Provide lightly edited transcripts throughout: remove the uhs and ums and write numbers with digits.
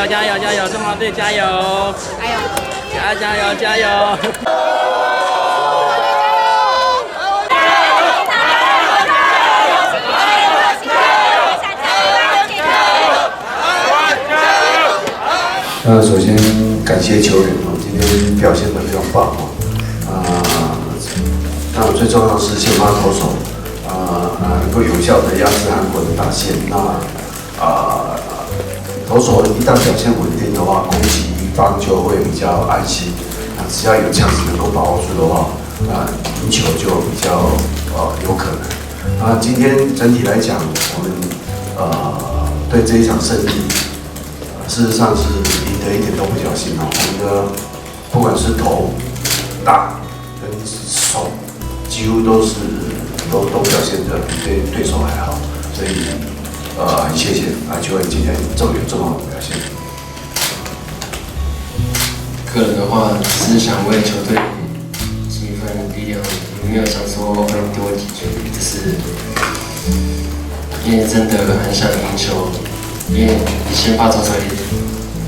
加油加油！中华队加油！加油！首先感谢球员今天表现得非常棒当然最重要的是先发投手能够有效的压制韩国的打线。投手一旦表现稳定的话，攻击方就会比较安心。只要有这样子能够把握住的话，赢球就比较有可能。今天整体来讲，我们对这一场胜利，事实上是赢得一点都不侥幸我们的不管是头、打跟手，几乎都表现得比对手还好，所以很谢谢球员今天有这么好的表现。个人的话，只是想为球队尽一份力量，也没有想说会多几局，只是因为真的很想赢球，因为先发投手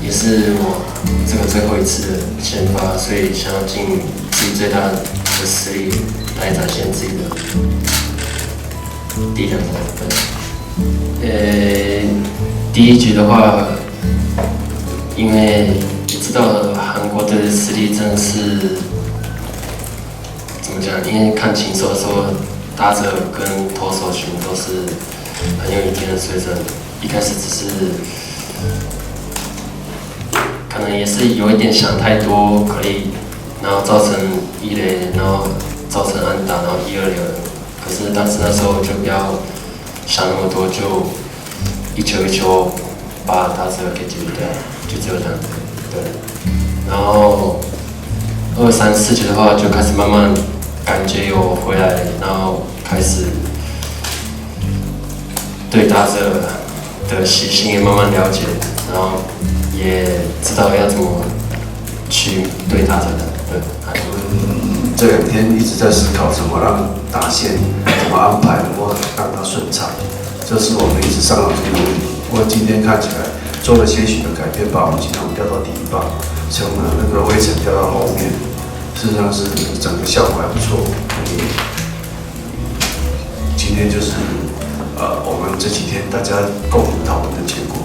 也是我这个最后一次的先发，所以想要尽自己最大的实力来展现自己的力量的部分。第一局的话，因为知道韩国的实力真的是怎么讲？因为看禽兽说打者跟投手群都是很有一定的水准，一开始只是可能也是有一点想太多，然后造成一垒，然后造成安打，然后1、2垒。可是当时那时候就不要想那么多，就一球一球把打者给解决掉，就只有这样子。对，然后2、3、4局的话，就开始慢慢感觉有回来，然后开始对打者的习性也慢慢了解，然后也知道要怎么去对打者的。对，这2天一直在思考怎么让打线怎么安排，能够让它顺畅，这是我们一直伤脑筋的问题。不过今天看起来做了些许的改变，把我们经常调到第1棒，从那个微尘调到后面，事实上是整个效果还不错。今天就是我们这几天大家共同讨论的结果。